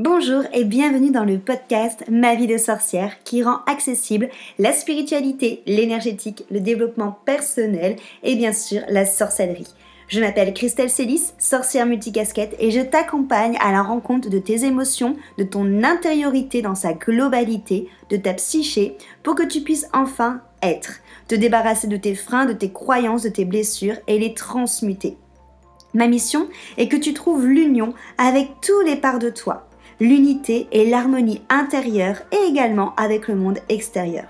Bonjour et bienvenue dans le podcast Ma vie de sorcière qui rend accessible la spiritualité, l'énergétique, le développement personnel et bien sûr la sorcellerie. Je m'appelle Christelle Célis, sorcière multicasquette et je t'accompagne à la rencontre de tes émotions, de ton intériorité dans sa globalité, de ta psyché pour que tu puisses enfin être, te débarrasser de tes freins, de tes croyances, de tes blessures et les transmuter. Ma mission est que tu trouves l'union avec tous les parts de toi, l'unité et l'harmonie intérieure et également avec le monde extérieur.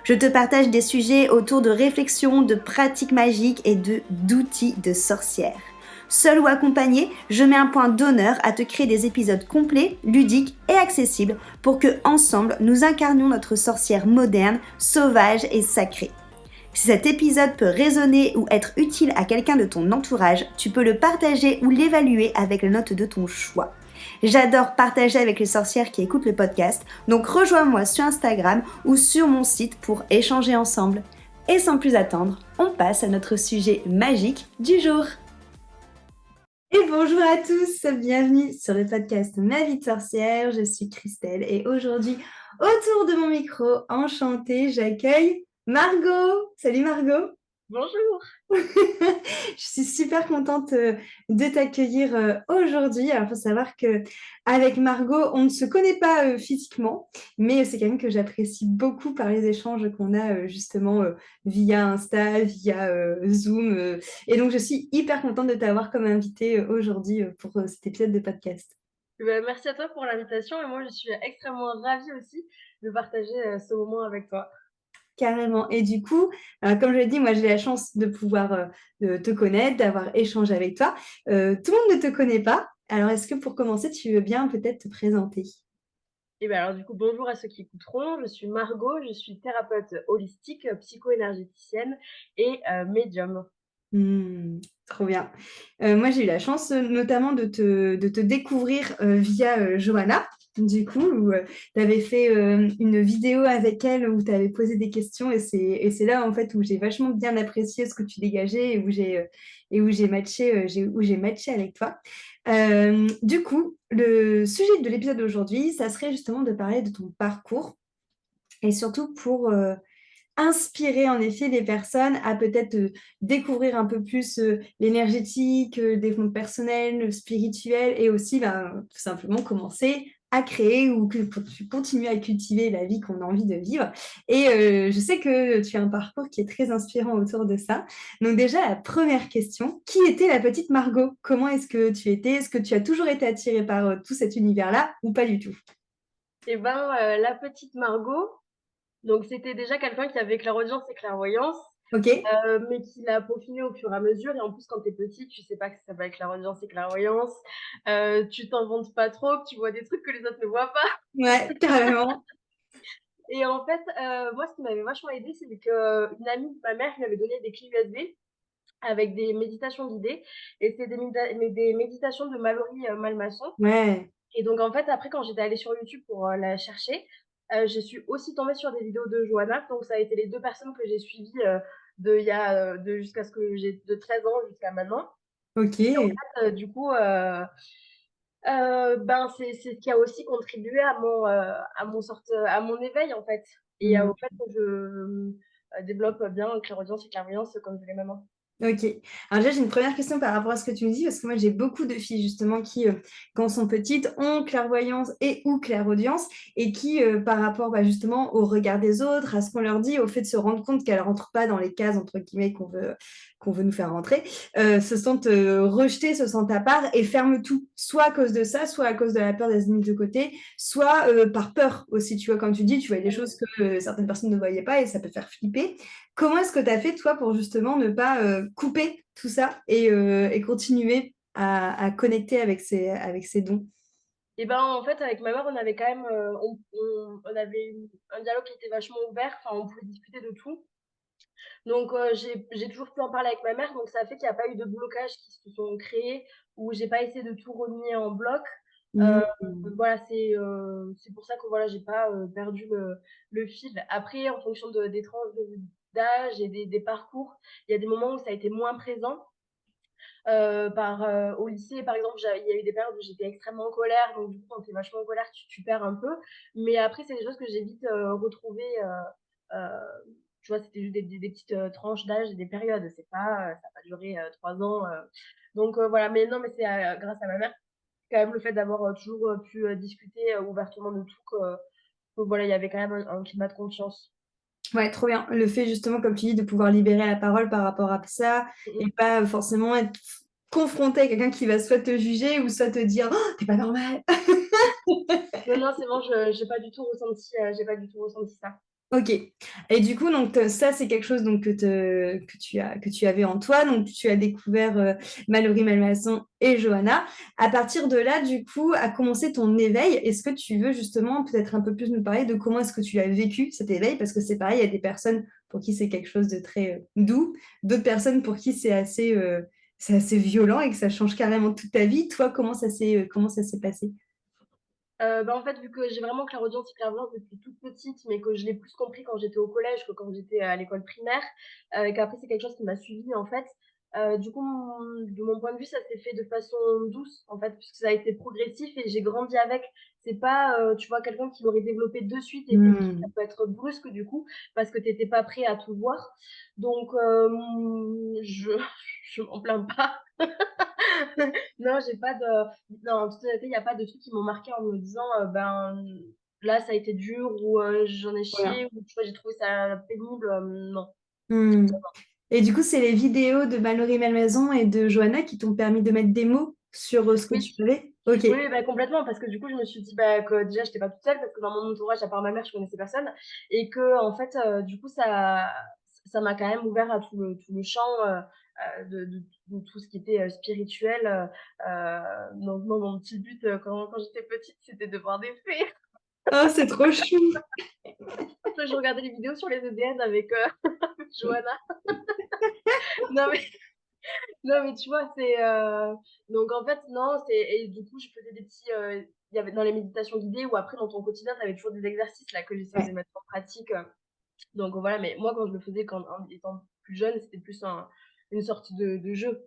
Je te partage des sujets autour de réflexions, de pratiques magiques et d'outils de sorcière. Seul ou accompagné, je mets un point d'honneur à te créer des épisodes complets, ludiques et accessibles pour que, ensemble, nous incarnions notre sorcière moderne, sauvage et sacrée. Si cet épisode peut résonner ou être utile à quelqu'un de ton entourage, tu peux le partager ou l'évaluer avec la note de ton choix. J'adore partager avec les sorcières qui écoutent le podcast, donc rejoins-moi sur Instagram ou sur mon site pour échanger ensemble. Et sans plus attendre, on passe à notre sujet magique du jour. Et bonjour à tous, bienvenue sur le podcast Ma vie de sorcière, je suis Christelle et aujourd'hui, autour de mon micro, enchantée, j'accueille Margot. Salut Margot. Bonjour. Je suis super contente de t'accueillir aujourd'hui. Alors, il faut savoir que avec Margot, on ne se connaît pas physiquement, mais c'est quelqu'un que j'apprécie beaucoup par les échanges qu'on a justement via Insta, via Zoom. Et donc, je suis hyper contente de t'avoir comme invitée aujourd'hui pour cet épisode de podcast. Merci à toi pour l'invitation et moi je suis extrêmement ravie aussi de partager, ce moment avec toi. Carrément. Et du coup, comme je l'ai dit, moi j'ai la chance de pouvoir te connaître, d'avoir échangé avec toi. Tout le monde ne te connaît pas. Alors, est-ce que pour commencer, tu veux bien peut-être te présenter? Alors du coup, bonjour à ceux qui écouteront. Je suis Margot, je suis thérapeute holistique, psycho-énergéticienne et médium. Mmh, trop bien. Moi, j'ai eu la chance, notamment de te découvrir, via, Johanna, du coup, où, tu avais fait, une vidéo avec elle où tu avais posé des questions et c'est là, en fait, où j'ai vachement bien apprécié ce que tu dégageais et où j'ai matché, j'ai matché avec toi. Du coup, le sujet de l'épisode d'aujourd'hui, ça serait justement de parler de ton parcours et surtout pour, inspirer en effet les personnes à peut-être, découvrir un peu plus, l'énergétique, le développement personnel, le spirituel et aussi, ben, tout simplement commencer à créer ou que pour tu continues à cultiver la vie qu'on a envie de vivre et je sais que tu as un parcours qui est très inspirant autour de ça. Donc déjà la première question, qui était la petite Margot? Comment est-ce que tu étais? Est-ce que tu as toujours été attirée par, tout cet univers-là ou pas du tout? La petite Margot, donc c'était déjà quelqu'un qui avait clairaudience et clairvoyance, OK. mais qui l'a peaufiné au fur et à mesure et en plus quand tu es petit, tu sais pas que ça s'appelle clairaudience et clairvoyance, tu t'inventes pas trop, tu vois des trucs que les autres ne voient pas. Ouais, carrément. Et en fait, moi, ce qui m'avait vachement aidée, c'est qu'une amie de ma mère lui avait donné des clés USB avec des méditations guidées et c'est des méditations de Mallory Malmaçon. Ouais. Et donc, en fait, après, quand j'étais allée sur YouTube pour la chercher, je suis aussi tombée sur des vidéos de Johanna. Donc, ça a été les deux personnes que j'ai suivies de jusqu'à ce que j'ai de 13 ans jusqu'à maintenant. Et en OK. fait, du coup, ben, c'est ce qui a aussi contribué à mon éveil, en fait et au Mmh. fait que je, développe bien clairaudience et clairvoyance comme je l'ai maintenant. OK. Alors déjà, j'ai une première question par rapport à ce que tu me dis, parce que moi, j'ai beaucoup de filles justement qui, quand elles sont petites, ont clairvoyance et ou clairaudience et qui, par rapport, bah, justement au regard des autres, à ce qu'on leur dit, au fait de se rendre compte qu'elles rentrent pas dans les cases entre guillemets qu'on veut nous faire rentrer, se sentent, rejetées, se sentent à part et ferment tout. Soit à cause de ça, soit à cause de la peur d'être mises de côté, soit, par peur aussi, tu vois? Comme tu dis, tu vois des choses que, certaines personnes ne voyaient pas et ça peut faire flipper. Comment est-ce que tu as fait, toi, pour justement ne pas, couper tout ça et continuer à connecter avec ces dons? Et ben, en fait, avec ma mère, on avait quand même, on avait un dialogue qui était vachement ouvert, enfin, on pouvait discuter de tout. Donc j'ai toujours pu en parler avec ma mère, donc ça a fait qu'il y a pas eu de blocages qui se sont créés, où j'ai pas essayé de tout renier en bloc. Heu, Mmh. voilà, c'est pour ça que voilà, j'ai pas, perdu le fil. Après, en fonction des tranches d'âge et des parcours, il y a des moments où ça a été moins présent. Au lycée, par exemple, il y a eu des périodes où j'étais extrêmement en colère, donc du coup, quand tu es vachement en colère, tu perds un peu. Mais après, c'est des choses que j'ai vite, retrouvées, tu vois? C'était juste des petites, tranches d'âge et des périodes. C'est pas, ça a pas duré, 3 ans, donc voilà. Mais non, mais c'est, grâce à ma mère, quand même, le fait d'avoir, toujours, pu, discuter, ouvertement de tout, que voilà, il y avait quand même un climat de confiance. Ouais, trop bien. Le fait justement, comme tu dis, de pouvoir libérer la parole par rapport à ça Mmh et mh. pas forcément être confronté à quelqu'un qui va soit te juger ou soit te dire: «Oh, tu pas normal!» Non, non, c'est bon, je j'ai pas du tout ressenti ça. OK, et du coup, donc ça, c'est quelque chose donc que tu avais en toi, donc tu as découvert, Mallory Malmaison et Johanna. À partir de là, du coup, a commencé ton éveil. Est-ce que tu veux justement peut-être un peu plus nous parler de comment est-ce que tu as vécu cet éveil? Parce que c'est pareil, il y a des personnes pour qui c'est quelque chose de très, doux, d'autres personnes pour qui c'est assez violent et que ça change carrément toute ta vie. Toi, comment ça s'est passé? Bah, en fait, vu que j'ai vraiment clairaudience et clairvoyance depuis toute petite, mais que je l'ai plus compris quand j'étais au collège que quand j'étais à l'école primaire, et qu'après c'est quelque chose qui m'a suivie, en fait, du coup, de mon point de vue, ça s'est fait de façon douce, en fait, puisque ça a été progressif et j'ai grandi avec. C'est pas, tu vois, quelqu'un qui l'aurait développé de suite et pour qui ça Mmh. peut être brusque, du coup, parce que tu étais pas prêt à tout voir. Donc, je m'en plains pas. Non, j'ai pas de non, en toute honnêteté, il y a pas de trucs qui m'ont marqué en me disant, ben, là, ça a été dur ou j'en ai Trop bien. chié ou tu vois, j'ai trouvé ça pénible, non. Mmh. Et du coup, c'est les vidéos de Mallory Malmaison et de Johanna qui t'ont permis de mettre des mots sur, ce que Oui, tu savais? OK. oui, oui, bah, complètement parce que du coup, je me suis dit, bah, que déjà, j'étais pas toute seule parce que dans mon entourage, à part ma mère, je connaissais personne et qu'en fait, du coup, ça m'a quand même ouvert à tout le champ, de tout ce qui était, spirituel, donc moi, mon petit but, quand j'étais petite, c'était de voir des fées. Oh, c'est trop chou! Je regardais les vidéos sur les EDN avec, Johanna. Non mais non mais tu vois, donc en fait, non, c'est et du coup, je faisais des petits, il y avait dans les méditations guidées ou après dans ton quotidien, tu avais toujours des exercices là que j'essayais de Ouais. mettre en pratique, donc voilà, mais moi quand je le faisais en étant plus jeune, c'était plus une sorte de jeu,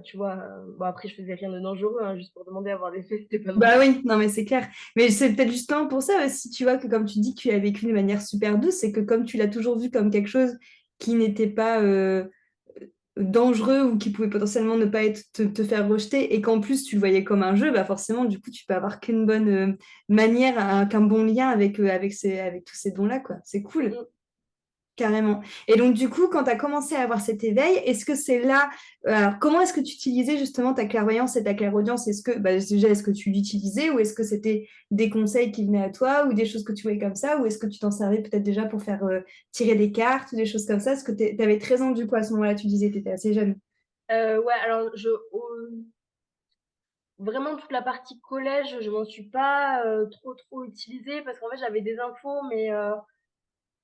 tu vois? Bon après je faisais rien de dangereux, hein, juste pour demander à voir des faits, c'était pas non Bah plus. oui, non, mais c'est clair. Mais c'est peut-être justement pour ça aussi, tu vois, que comme tu dis que tu as vécu de manière super douce, c'est que comme tu l'as toujours vu comme quelque chose qui n'était pas, dangereux ou qui pouvait potentiellement ne pas être te faire rejeter et qu'en plus tu le voyais comme un jeu, bah forcément, du coup, tu peux avoir qu'une bonne, manière, qu'un bon lien avec tous ces dons-là, quoi. C'est Mmh cool. mh. Carrément. Et donc du coup, quand tu as commencé à avoir cet éveil, est-ce que c'est là alors comment est-ce que tu utilisais justement ta clairvoyance et ta clairaudience? Est-ce que bah, déjà, est-ce que tu l'utilisais ou est-ce que c'était des conseils qui venaient à toi ou des choses que tu voyais comme ça? Ou est-ce que tu t'en servais peut-être déjà pour faire, tirer des cartes ou des choses comme ça? Parce que tu avais 13 ans du coup à ce moment-là, tu disais, tu étais assez jeune. Ouais, alors vraiment toute la partie collège, je m'en suis pas, trop utilisée parce qu'en fait, j'avais des infos mais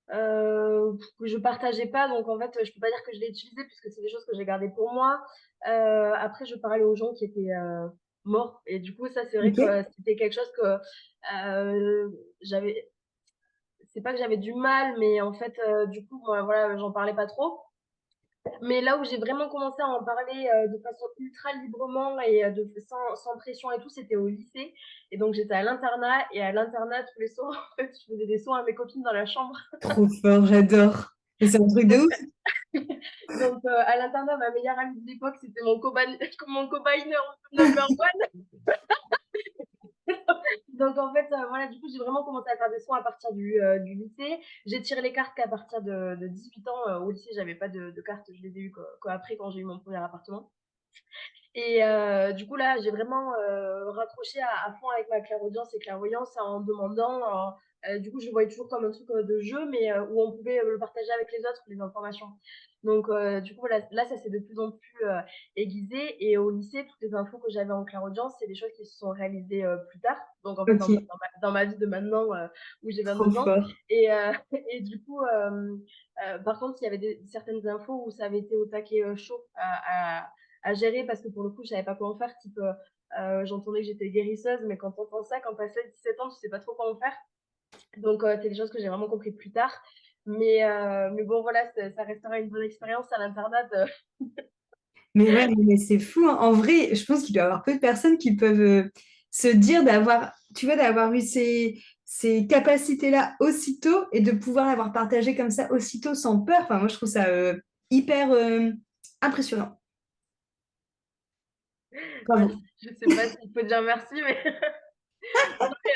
que je partageais pas donc en fait, je peux pas dire que je l'ai utilisé puisque c'est des choses que j'ai gardées pour moi. Après je parlais aux gens qui étaient, morts et du coup ça, c'est vrai OK. que c'était quelque chose que, j'avais c'est pas que j'avais du mal mais en fait, du coup, moi, voilà, j'en parlais pas trop. Mais là où j'ai vraiment commencé à en parler, de façon ultra librement et sans pression et tout, c'était au lycée et donc j'étais à l'internat et à l'internat tous les soirs, en fait, je faisais des soins à mes copines dans la chambre. Trop fort, j'adore. Mais c'est un truc de Donc ouf. donc à l'internat, ma meilleure amie de l'époque, c'était mon cobayer number one. Donc en fait, voilà, du coup, j'ai vraiment commencé à faire des soins à partir du lycée. J'ai tiré les cartes qu'à partir de 18 ans, au lycée, j'avais pas de cartes, je les ai eues qu'après quand j'ai eu mon premier appartement. Et du coup, là, j'ai vraiment, raccroché à fond avec ma clairaudience et clairvoyance en demandant, du coup, je le voyais toujours comme un truc, de jeu, mais où on pouvait, le partager avec les autres, les informations. Donc du coup, voilà, là, ça s'est de plus en plus, aiguisé et au lycée, toutes les infos que j'avais en clairaudience, c'est des choses qui se sont réalisées, plus tard. Donc en fait, OK, dans ma vie de maintenant, où j'ai trop 22 ans fort. et et du coup, par contre, il y avait certaines infos où ça avait été au taquet, chaud à gérer parce que pour le coup, je savais pas quoi en faire. Type, j'entendais que j'étais guérisseuse, mais quand tu entends ça, quand tu as 16-17 ans, tu sais pas trop quoi en faire. Donc, c'est des choses que j'ai vraiment compris plus tard. Mais bon, voilà, ça restera une bonne expérience à l'internat de Mais ouais, mais c'est fou, hein. En vrai, je pense qu'il doit y avoir peu de personnes qui peuvent se dire d'avoir, tu vois, d'avoir eu ces capacités-là aussitôt et de pouvoir l'avoir partagé comme ça aussitôt sans peur. Enfin, moi, je trouve ça hyper impressionnant. Bravo. Merci. Je sais pas s'il faut dire merci, mais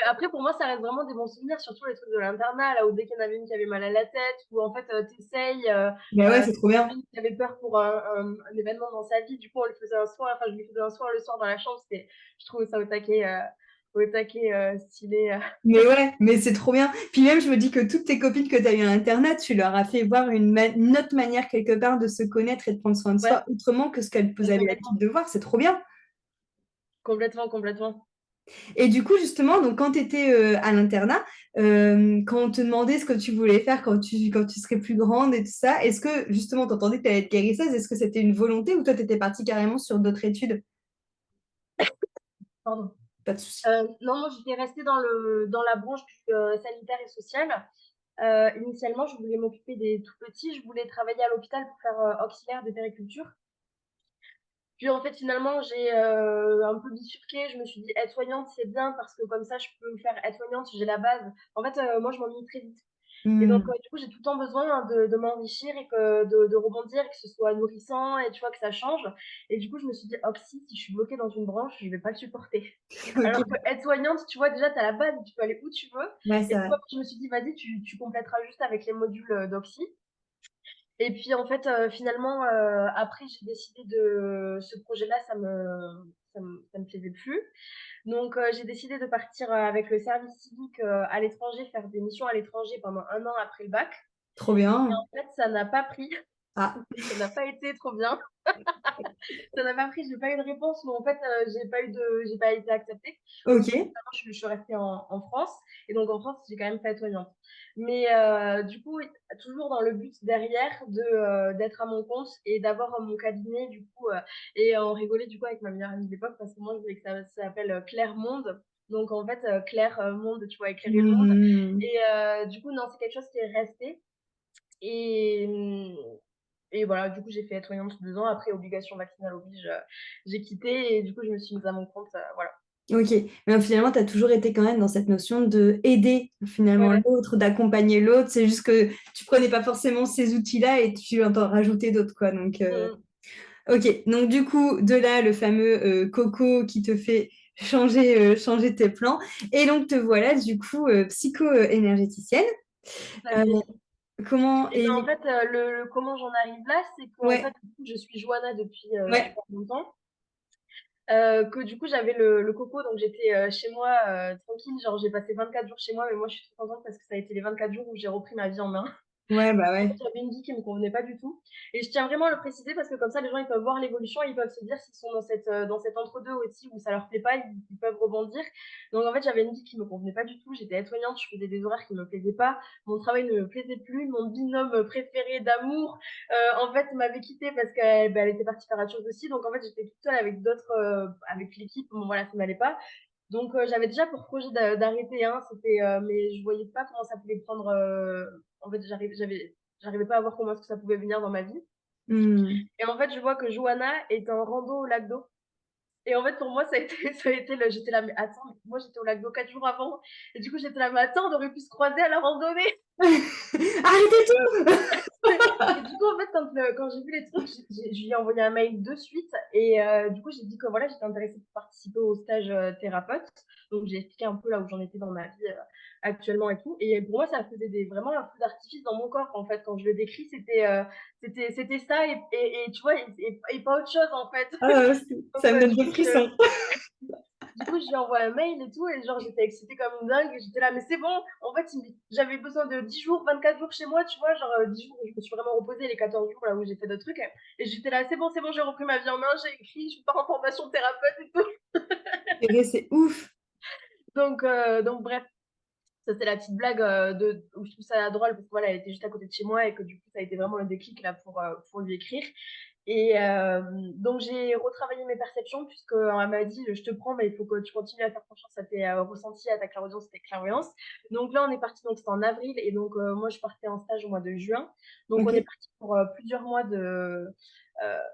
après pour moi, ça reste vraiment des bons souvenirs, surtout les trucs de l'internat, là où dès qu'il y en avait une qui avait mal à la tête, où en fait, tu essayes, Mais ouais, c'est trop il y en avait bien. une qui avait peur pour un événement dans sa vie, du coup, on lui faisait un soin, enfin, je lui faisais un soin le soir dans la chambre, c'était je trouvais ça au taquet, stylé. Mais ouais, mais c'est trop bien. Puis même, je me dis que toutes tes copines que tu as eues à l'internat, tu leur as fait voir une autre manière quelque part de se connaître et de prendre soin de Ouais, soi autrement que ce qu'elles vous avaient l'habitude complètement, de voir. C'est trop bien. complètement, complètement. Et du coup, justement, donc quand tu étais à l'internat, quand on te demandait ce que tu voulais faire quand tu serais plus grande et tout ça, est-ce que justement, tu entendais que tu allais être guérisseuse? Est-ce que c'était une volonté ou toi, tu étais partie carrément sur d'autres études? Pardon. Pas de souci. Non, moi, j'étais restée dans la branche sanitaire et sociale. Initialement, je voulais m'occuper des tout petits, je voulais travailler à l'hôpital pour faire, auxiliaire de puériculture. Puis en fait, finalement, j'ai, un peu bifurqué. Je me suis dit: «Aide-soignante, c'est bien parce que comme ça, je peux faire aide-soignante, j'ai la base». En fait, moi, je m'ennuie très vite et donc Hmm. du coup, j'ai tout le temps besoin hein, de m'enrichir et que de rebondir, que ce soit nourrissant et tu vois, que ça change et du coup, je me suis dit: «Oxy, si je suis bloquée dans une branche, je vais pas le supporter». Alors que Ok. aide-soignante, tu vois, déjà, tu as la base, tu peux aller où tu veux Ouais, et c'est du vrai. coup, après, je me suis dit: «Vas-y, tu complèteras juste avec les modules, d'Oxy». Et puis en fait, finalement, après j'ai décidé de ce projet-là, ça me plaisait plus. Donc j'ai décidé de partir, avec le service civique, à l'étranger, faire des missions à l'étranger pendant 1 an après le bac. Trop Et bien. en fait, ça n'a pas pris, Ah, ça n'a pas été trop bien. Ça n'a pas pris, j'ai pas eu de réponse ou en fait, j'ai pas été acceptée. Donc du coup, ok. finalement, je suis restée en France et donc en France, j'ai quand même fait aide-soignante. Mais du coup, toujours dans le but derrière d'être à mon compte et d'avoir mon cabinet du coup, et on rigolait du coup avec ma meilleure amie de l'époque parce que moi, je voulais que ça s'appelle, Claire Monde. Donc en fait, Claire, Monde, tu vois? Éclairer le monde Hmm. et du coup, non, c'est quelque chose qui est resté et et voilà, du coup, j'ai fait aide-soignante 2 ans. Après, obligation vaccinale oblige, j'ai quitté et du coup, je me suis mise à mon compte, voilà. Ok, mais finalement, tu as toujours été quand même dans cette notion de aider finalement Ouais. l'autre, d'accompagner l'autre. C'est juste que tu prenais pas forcément ces outils-là et tu en rajoutais d'autres, quoi. Donc, Mmh. ok, donc du coup, de là, le fameux coco qui te fait changer tes plans. Et donc, te voilà, du coup, psycho-énergéticienne. Tout à Euh, fait. comment Et ben, en et fait, le comment j'en arrive là, c'est qu'en fait, ouais, du coup, je suis Joanna depuis, ouais, super longtemps. Que du coup, j'avais le coco, donc j'étais, chez moi, tranquille, genre j'ai passé 24 jours chez moi, mais moi, je suis trop contente parce que ça a été les 24 jours où j'ai repris ma vie en main. ouais, bah En fait, ouais. j'avais une vie qui me convenait pas du tout et je tiens vraiment à le préciser parce que comme ça, les gens, ils peuvent voir l'évolution et ils peuvent se dire s'ils sont dans cet entre-deux aussi où ça leur plaît pas, ils peuvent rebondir. Donc en fait, j'avais une vie qui me convenait pas du tout. J'étais aide-soignante, je faisais des horaires qui me plaisaient pas. Mon travail ne me plaisait plus. Mon binôme préféré d'amour, en fait, m'avait quittée parce qu'elle, elle était partie faire autre chose aussi. Donc en fait, j'étais toute seule avec d'autres, avec l'équipe. Bon voilà, ça m'allait pas. Donc j'avais déjà pour projet d'arrêter, hein, c'était, mais je voyais pas comment ça pouvait prendre, en fait, j'arrivais pas à voir comment est-ce que ça pouvait venir dans ma vie Hmm. et en fait, je vois que Johanna est en rando au lac d'eau et en fait, pour moi, ça a été ça a été le j'étais là: «Mais attends, mais moi, j'étais au lac d'eau 4 jours avant» et du coup, j'étais là: «Mais attends, on aurait pu se croiser à la randonnée». Arrêtez tout! Et du coup, en fait, quand j'ai vu les trucs, je lui ai envoyé un mail de suite et du coup, j'ai dit que voilà, j'étais intéressée pour participer au stage, thérapeute. Donc j'ai expliqué un peu là où j'en étais dans ma vie, actuellement et tout et pour moi, ça faisait vraiment un feu d'artifice dans mon corps, en fait. Quand je le décris, c'était ça et tu vois? Et pas autre chose, en fait. Ah, Donc ça me donne du des coup, frissons. je lui envoie un mail et tout et genre j'étais excitée comme une dingue et j'étais là: «Mais c'est bon!» En fait, j'avais besoin de 10 jours, 24 jours chez moi, tu vois? Genre, 10 jours où je me suis vraiment reposée, les 14 jours là où j'ai fait d'autres trucs et j'étais là: c'est bon, j'ai repris ma vie en main, j'ai écrit, je pars en formation thérapeute et tout». Purée, c'est ouf. Donc bref, ça c'est la petite blague, de où je trouve ça drôle parce que voilà, elle était juste à côté de chez moi et que du coup, ça a été vraiment le déclic là pour lui écrire Et donc j'ai retravaillé mes perceptions puisque, elle m'a dit: «Je te prends, mais il faut que tu continues à faire confiance à tes, ressentis, à ta clairaudience et tes clairvoyances». Donc là, on est parti, donc c'était en avril et donc moi je partais en stage au mois de juin. Donc on est OK. parti pour, plusieurs mois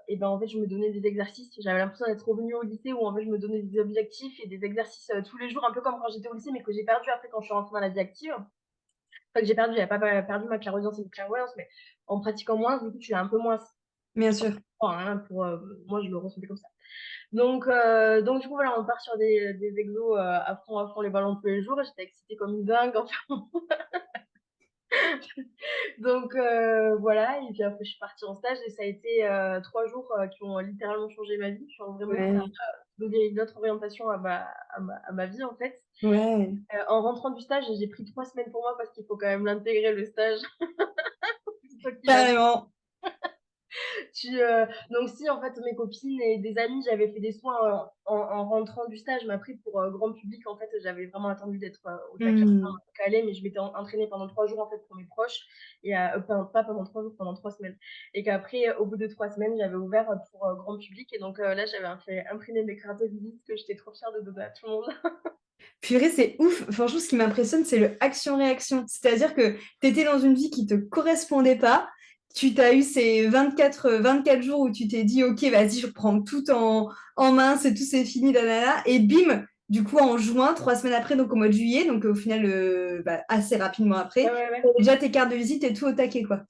et ben, en fait, je me donnais des exercices. J'avais l'impression d'être revenue au lycée où en fait je me donnais des objectifs et des exercices, tous les jours, un peu comme quand j'étais au lycée, mais que j'ai perdu après quand je suis rentrée dans la vie active. Enfin que j'ai perdu, j'avais pas perdu ma clairaudience et ma clairvoyance, mais en pratiquant moins, du coup, tu l'as un peu moins. Bien sûr. Hein, pour, moi je le ressentais comme ça. Donc du coup voilà, on part sur des exos, à fond les ballons tous les jours. J'étais excitée comme une dingue, enfin. Donc voilà et puis après je suis partie en stage et ça a été, 3 jours, qui ont littéralement changé ma vie. Qui ont vraiment Ouais. donné une autre orientation à ma vie en fait. Ouais. En rentrant du stage, j'ai pris 3 semaines pour moi parce qu'il faut quand même l'intégrer le stage. C'est toi qui l'as dit. Carrément. Donc si, en fait, mes copines et des amis, j'avais fait des soins, en rentrant du stage, mais après pour, grand public, en fait, j'avais vraiment attendu d'être, au taquet, Mmh. calée, mais je m'étais entraînée pendant 3 jours, en fait, pour mes proches et pas pendant 3 jours, pendant 3 semaines et qu'après, au bout de 3 semaines, j'avais ouvert, pour, grand public et donc là, j'avais fait imprimer mes cartes de visite que j'étais trop fière de donner à tout le monde. Purée, c'est ouf. Franchement, ce qui m'impressionne, c'est le action-réaction. C'est-à-dire que tu étais dans une vie qui te correspondait pas. Tu t'as eu ces 24 jours où tu t'es dit: «OK, vas-y, je prends tout en main, c'est tout, c'est fini, nanana» et bim, du coup, en juin, 3 semaines après, donc au mois de juillet, donc au final, bah, assez rapidement Ouais, après, ouais, tu ouais. déjà tes cartes de visite et tout au taquet, quoi.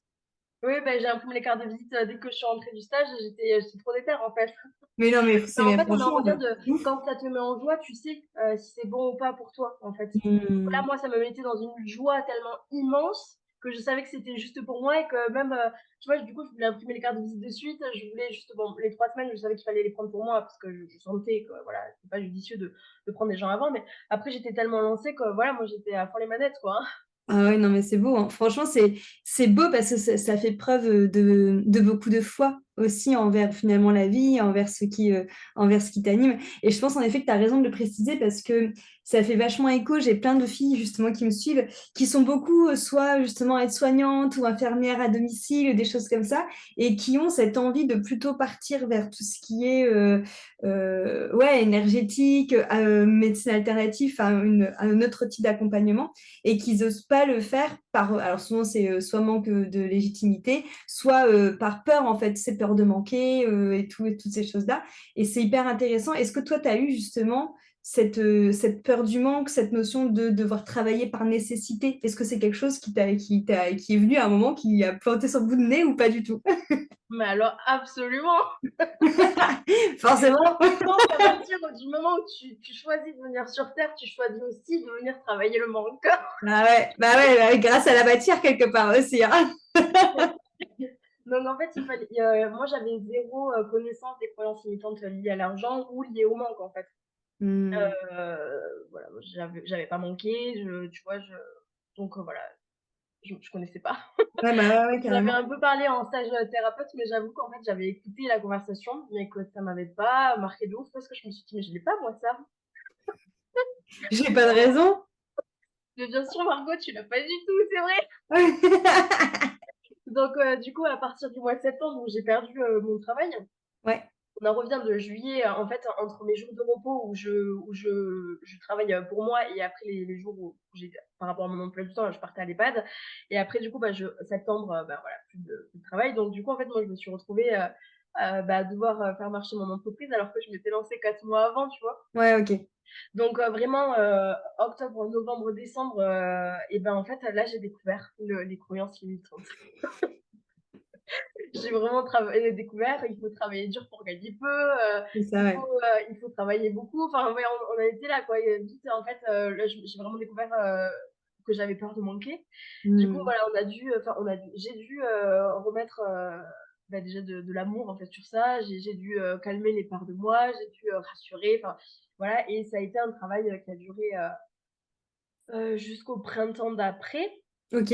Oui, j'ai imprimé les cartes de visite, dès que je suis rentrée du stage, j'étais trop déter, en fait. Mais non, mais c'est Bah, en mais fait, on en franchement, revient de ouf. quand ça te met en joie, tu sais, si c'est bon ou pas pour toi, en fait. Donc là, Mmh. moi, ça me mettait dans une joie tellement immense que je savais que c'était juste pour moi et que même, tu vois, du coup, je voulais imprimer les cartes de visite de suite. Je voulais juste bon, les 3 semaines, je savais qu'il fallait les prendre pour moi parce que je sentais que, voilà, c'était pas judicieux de prendre des gens avant. Mais après, j'étais tellement lancée que, voilà, moi, j'étais à fond les manettes, quoi, hein. Ah ouais, non, mais c'est beau, hein. Franchement, c'est beau parce que ça fait preuve, de beaucoup de foi aussi envers finalement la vie, envers ce qui t'anime et je pense en effet que tu as raison de le préciser parce que ça fait vachement écho. J'ai plein de filles justement qui me suivent, qui sont beaucoup, soit justement aides-soignantes ou infirmières à domicile, des choses comme ça et qui ont cette envie de plutôt partir vers tout ce qui est, ouais, énergétique, médecine alternative, enfin un autre type d'accompagnement et qu'ils osent pas le faire par alors souvent c'est, soit manque, de légitimité, soit, par peur en fait, c'est peur de manquer, et toutes ces choses-là et c'est hyper intéressant. Est-ce que toi tu as eu justement cette peur du manque, cette notion de devoir travailler par nécessité? Est-ce que c'est quelque chose qui est venu à un moment, qui a planté son bout de nez ou pas du tout? Mais alors absolument! Forcément. Je pense qu'à partir du moment où tu choisis de venir sur terre, tu choisis aussi de venir travailler le manque. Bah ouais, bah, grâce à la matière quelque part aussi, hein. Donc en fait, moi j'avais zéro connaissance des croyances limitantes liées à l'argent ou liées au manque en fait. Mmh. Voilà, moi j'avais pas manqué, tu vois, donc voilà, je connaissais pas. Ouais, bah, ouais, ouais, J'en avais carrément. un peu parlé en stage, thérapeute, mais j'avoue qu'en fait, j'avais écouté la conversation, mais que ça m'avait pas marqué de ouf parce que je me suis dit: «Mais je l'ai pas moi ça». J'ai pas de raison. Mais bien sûr Margot, tu l'as pas du tout, c'est vrai. Donc du coup, à partir du mois de septembre où j'ai perdu, mon travail, Ouais. on en revient de juillet, en fait, entre mes jours de repos où je travaille, pour moi et après les jours où j'ai par rapport à mon emploi du temps, je partais à l'EHPAD et après du coup, septembre, voilà, plus de travail. Donc du coup, en fait, moi, je me suis retrouvée, à devoir, faire marcher mon entreprise alors que je m'étais lancée 4 mois avant, tu vois? Ouais, OK. Donc vraiment, octobre, novembre, décembre, et ben, en fait, là, j'ai découvert les croyances limitantes. J'ai vraiment découvert, il faut travailler dur pour gagner peu, C'est ça, ouais. il faut travailler beaucoup. Enfin, ouais, on en était là, quoi et vite, en fait, là, j'ai vraiment découvert, que j'avais peur de manquer. Du coup, Mmh. voilà, j'ai dû, remettre, déjà de l'amour, en fait, sur ça. J'ai dû, calmer les parts de moi, j'ai dû, rassurer, enfin, voilà et ça a été un travail, qui a duré, jusqu'au printemps d'après. OK.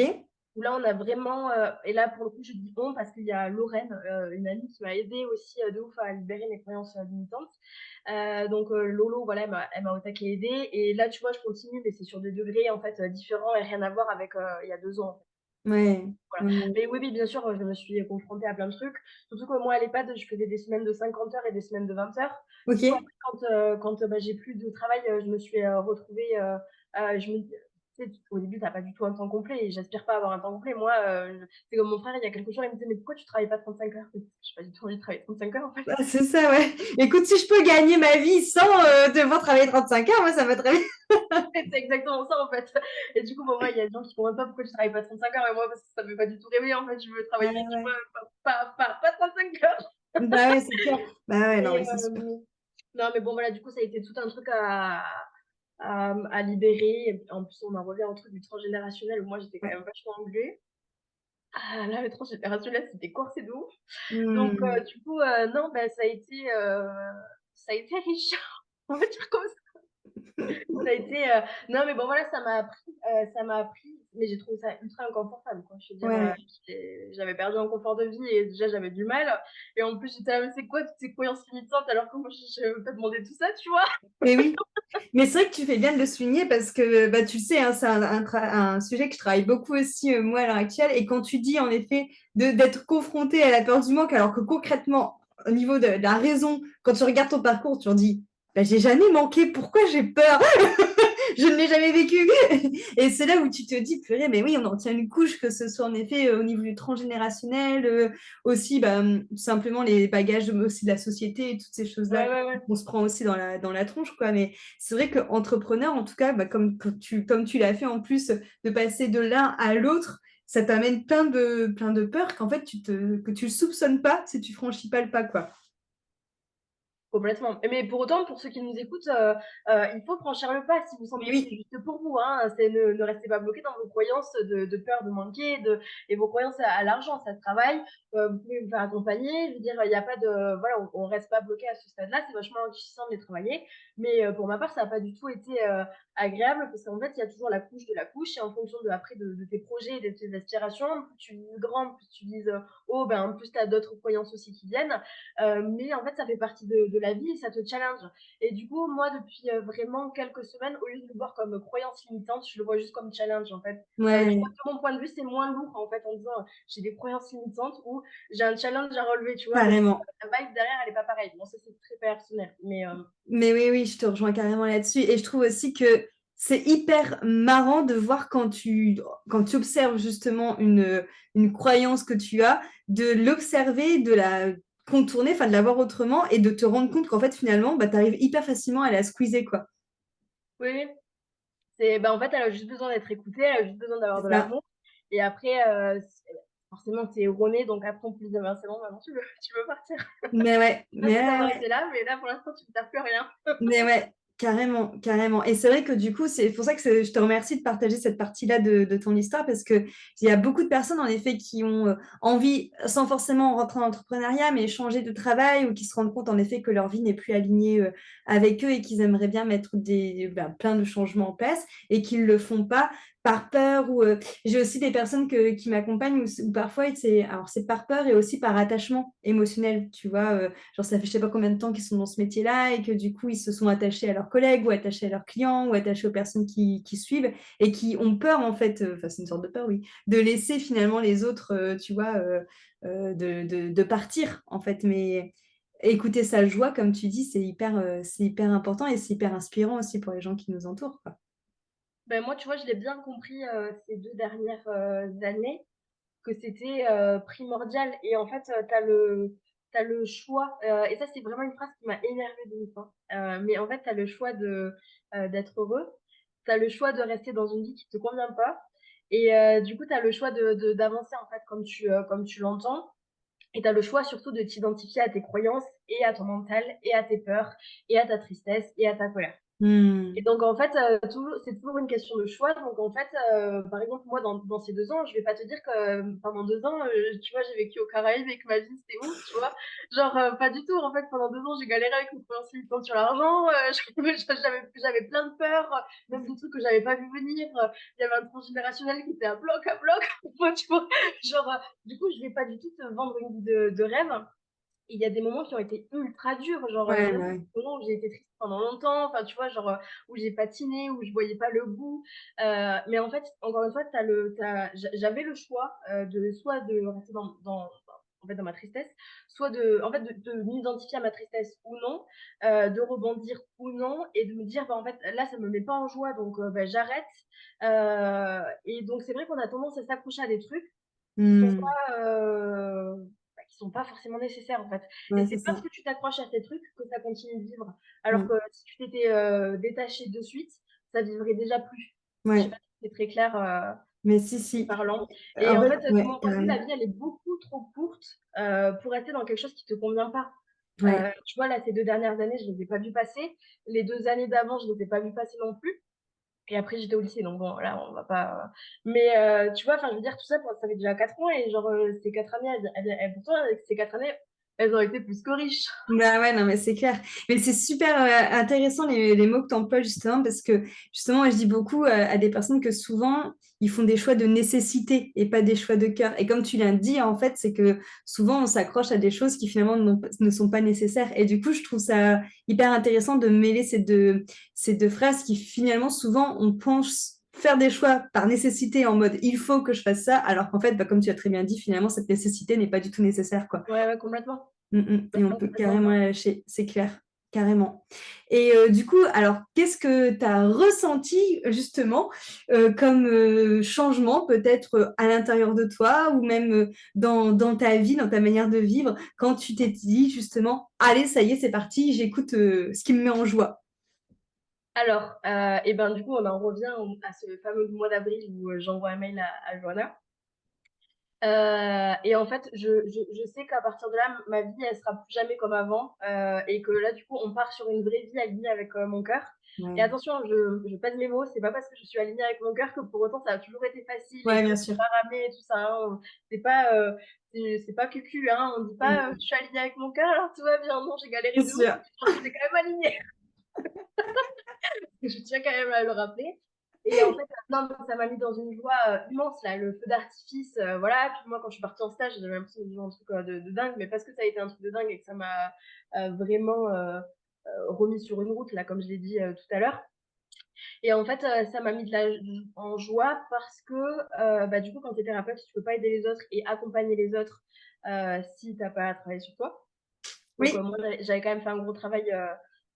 Où là, on a vraiment, et là, pour le coup, je dis «on» parce qu'il y a Lorraine, une amie qui m'a aidée aussi, de ouf à libérer mes croyances, limitantes. Donc Lolo, voilà, elle m'a au taquet aidée et là, tu vois, je continue, mais c'est sur des degrés, en fait, différents et rien à voir avec, il y a 2 ans, en fait. Ouais. Voilà. Mmh. Mais oui, oui, bien sûr, je me suis confrontée à plein de trucs. Surtout que moi, à l'EHPAD, je faisais des semaines de 50 heures et des semaines de 20 heures. Du coup, OK. après, bah, j'ai plus de travail, je me suis, retrouvée, je me dis tu sais, au début, tu as pas du tout un temps complet et j'aspire pas à avoir un temps complet. Moi, c'est comme mon frère, il y a quelques jours, il me disait: «Mais pourquoi tu travailles pas 35 heures?» J'ai pas du tout envie de travailler 35 heures, en fait. Bah, c'est ça, ouais. Écoute, si je peux gagner ma vie sans, devoir travailler 35 heures, moi, ça va très bien. C'est exactement ça, en fait. Et du coup, bon, moi, il y a des gens qui comprennent pas pourquoi je travaille pas 35 heures et moi, parce que ça me fait pas du tout rêver, en fait. Je veux Ouais, travailler, tu ouais. vois, pas 35 heures. Bah, ouais, c'est clair. Bah, ouais, non, Et mais c'est sûr. non, mais bon, voilà, du coup, ça a été tout un truc à libérer. Et en plus, on en revient au truc du transgénérationnel où moi, j'étais quand Ouais. même vachement engluée. Ah là, le transgénérationnel, c'était corsé de ouf. Donc, Mmh. du coup, non, bah, ça a été riche, on va dire comme ça a été, non, mais bon, voilà, ça m'a appris, mais j'ai trouvé ça ultra inconfortable, quoi. Je veux dire, Ouais. j'avais perdu un confort de vie et déjà j'avais du mal et en plus j'étais là: «Mais c'est quoi toutes ces croyances limitantes?» alors que moi je même pas demandé tout ça, tu vois? Mais oui. Mais c'est vrai que tu fais bien de le souligner parce que, bah, tu le sais, hein, c'est un sujet que je travaille beaucoup aussi, moi, à l'heure actuelle et quand tu dis, en effet, d'être confronté à la peur du manque, alors que concrètement, au niveau de la raison, quand tu regardes ton parcours, tu en dis: «Bah, j'ai jamais manqué, pourquoi j'ai peur?» Je ne l'ai jamais vécu. Et c'est là où tu te dis, purée, mais oui, on en tient une couche, que ce soit en effet au niveau du transgénérationnel, aussi bah, tout simplement les bagages aussi de la société et toutes ces choses-là Ouais, ouais, ouais. qu'on se prend aussi dans la tronche, quoi. Mais c'est vrai qu'entrepreneur, en tout cas, bah, comme tu l'as fait en plus, de passer de l'un à l'autre, ça t'amène plein de peurs qu'en fait que tu ne soupçonnes pas si tu franchis pas le pas, quoi. Complètement. Mais pour autant, pour ceux qui nous écoutent, il faut franchir le pas si vous Mais sentez que c'est oui, juste pour vous, hein. C'est ne restez pas bloqués dans vos croyances de peur de manquer, et vos croyances à l'argent, ça se travaille. Vous pouvez vous faire accompagner. Je veux dire, il y a pas de voilà, on reste pas bloqué à ce stade-là. C'est vachement enrichissant de les travailler. Mais, pour ma part, ça a pas du tout été, agréable parce qu'en fait, il y a toujours la couche de la couche et en fonction après de tes projets et de tes aspirations, plus tu vises grand, plus tu vises, haut, ben, plus tu as d'autres croyances aussi qui viennent. Mais en fait, ça fait partie de la vie et ça te challenge. Et du coup, moi, depuis vraiment quelques semaines, au lieu de le voir comme croyance limitante, je le vois juste comme challenge, en fait. Je ouais, vois que de mon point de vue, c'est moins lourd, en fait, en disant j'ai des croyances limitantes ou j'ai un challenge à relever, tu vois. carrément. La vibe derrière, elle est pas pareille. Bon, ça, c'est très personnel. Mais Mais oui, oui, je te rejoins carrément là-dessus et je trouve aussi que c'est hyper marrant de voir quand tu observes justement une croyance que tu as, de l'observer, de la contourner, enfin de la voir autrement et de te rendre compte qu'en fait finalement, bah, tu arrives hyper facilement à la squeezer, quoi. oui, oui, c'est, bah, en fait, elle a juste besoin d'être écoutée, elle a juste besoin d'avoir C'est de ça. l'amour. Et après, forcément, c'est erroné, donc après, on peut lui dire: «Ben, c'est bon, maintenant tu veux partir». Mais ouais, Là, mais ça ouais, s'arrêtait ouais. là, mais là, pour l'instant, tu ne perds plus rien. Mais ouais, carrément, carrément et c'est vrai que du coup, c'est pour ça que je te remercie de partager cette partie-là de ton histoire parce qu'il y a beaucoup de personnes en effet qui ont, envie, sans forcément rentrer dans l'entrepreneuriat, mais changer de travail ou qui se rendent compte en effet que leur vie n'est plus alignée, avec eux et qu'ils aimeraient bien mettre plein de changements en place et qu'ils le font pas par peur ou, j'ai aussi des personnes qui m'accompagnent où parfois c'est par peur et aussi par attachement émotionnel, tu vois? Genre ça fait je sais pas combien de temps qu'ils sont dans ce métier-là et que du coup, ils se sont attachés à leurs collègues ou attachés à leurs clients ou attachés aux personnes qui suivent et qui ont peur en fait, enfin c'est une sorte de peur, oui, de laisser finalement les autres, tu vois, de partir en fait. Mais écouter sa joie comme tu dis, c'est hyper important et c'est hyper inspirant aussi pour les gens qui nous entourent, quoi. Ben, moi, tu vois, je l'ai bien compris, ces 2 dernières, années, que c'était, primordial. Et en fait, tu as le choix, et ça, c'est vraiment une phrase qui m'a énervée de ouf, hein. Mais en fait, tu as le choix d'être heureux. Tu as le choix de rester dans une vie qui te convient pas et du coup, tu as le choix d'avancer, en fait, comme tu l'entends. Et tu as le choix surtout de t'identifier à tes croyances et à ton mental et à tes peurs et à ta tristesse et à ta colère. Et Mmh. donc en fait, toujours c'est toujours une question de choix. Donc en fait, par exemple, moi dans ces 2 ans, je vais pas te dire que, pendant 2 ans, tu vois, j'ai vécu aux Caraïbes et que ma vie c'était ouf, tu vois? Genre, pas du tout. En fait, pendant 2 ans, j'ai galéré avec mes croyances limitantes sur l'argent, j'avais plein de peurs, même des trucs que j'avais pas vu venir, il y avait un transgénérationnel qui était à bloc, enfin, tu vois? Genre, du coup, je vais pas du tout te vendre une vie de rêve. il y a des moments qui ont été ultra durs, genre, il y Ouais, a bah, même ouais. des moments où j'ai été triste pendant longtemps, enfin, tu vois? Genre, où j'ai patiné, où je voyais pas le bout, mais en fait, encore une fois, j'avais le choix, de soit de rester en fait, dans ma tristesse, soit en fait, de m'identifier à ma tristesse ou non, de rebondir ou non et de me dire: «Bah, en fait, là, ça me met pas en joie, donc bah, j'arrête», et donc c'est vrai qu'on a tendance à s'accrocher à des trucs qui sont Mmh. pas, qui sont pas forcément nécessaires, en fait, et Ouais, c'est c'est parce ça. que tu t'accroches à ces trucs que ça continue de vivre. Alors Mmh. que si tu t'étais, détaché de suite, ça vivrait déjà plus. Je sais Ouais, pas si c'est très clair, mais si, si. parlant, et En en fait, fait, de ouais, mon point de vue, la carrément. vie, elle est beaucoup trop courte, pour rester dans quelque chose qui te convient pas. Ouais. Tu vois, là, ces 2 dernières années, je les ai pas vues passer. Les 2 années d'avant, je les ai pas vues passer non plus. Et après, j'étais au lycée, donc bon, là, on va pas, mais tu vois, enfin, je veux dire, tout ça, ça fait déjà 4 ans et genre, ces 4 années, pourtant, avec ces 4 années, elles ont été plus que riches. Bah ouais, non, mais c'est clair. Mais c'est super intéressant les mots que tu emploies justement parce que justement, moi, je dis beaucoup à des personnes que souvent, ils font des choix de nécessité et pas des choix de cœur. Et comme tu l'as dit, en fait, c'est que souvent, on s'accroche à des choses qui finalement ne sont pas nécessaires. Et du coup, je trouve ça hyper intéressant de mêler ces deux phrases qui finalement, souvent, on pense faire des choix par nécessité en mode il faut que je fasse ça, alors qu'en fait, bah, comme tu as très bien dit, finalement, cette nécessité n'est pas du tout nécessaire, quoi. Ouais, ouais, complètement. Et on Non, peut complètement. carrément la lâcher, c'est clair, carrément. Et du coup, alors, qu'est-ce que tu as ressenti justement comme changement peut-être à l'intérieur de toi ou même dans ta vie, dans ta manière de vivre, quand tu t'es dit justement, allez, ça y est, c'est parti, j'écoute ce qui me met en joie. Alors, et ben, du coup, on en revient à ce fameux mois d'avril où, j'envoie un mail à Johanna. Et en fait, je sais qu'à partir de là, ma vie, elle sera plus jamais comme avant, et que là, du coup, on part sur une vraie vie alignée avec, mon cœur. Et Ouais, attention, je pèse mes mots, c'est pas parce que je suis alignée avec mon cœur que pour autant ça a toujours été facile et ouais, que bien j'ai sûr. pas ramé et tout ça, hein. C'est pas, c'est pas cucu, hein. On dit pas, Mm, «Je suis alignée avec mon cœur, alors tout va bien». Non, j'ai galéré c'est de ouf, sûr. j'étais quand même alignée. Je tiens quand même à le rappeler, et en fait, non, mais ça m'a mis dans une joie, immense là, le feu d'artifice, voilà. Puis moi, quand je suis partie en stage, j'avais l'impression de vivre un truc, de dingue, mais parce que ça a été un truc de dingue et que ça m'a, vraiment, remis sur une route là, comme je l'ai dit, tout à l'heure, et en fait, ça m'a mis en joie parce que, bah, du coup, quand tu es thérapeute, tu peux pas aider les autres et accompagner les autres, si tu as pas travaillé sur toi. Donc, Oui. moi, j'avais quand même fait un gros travail,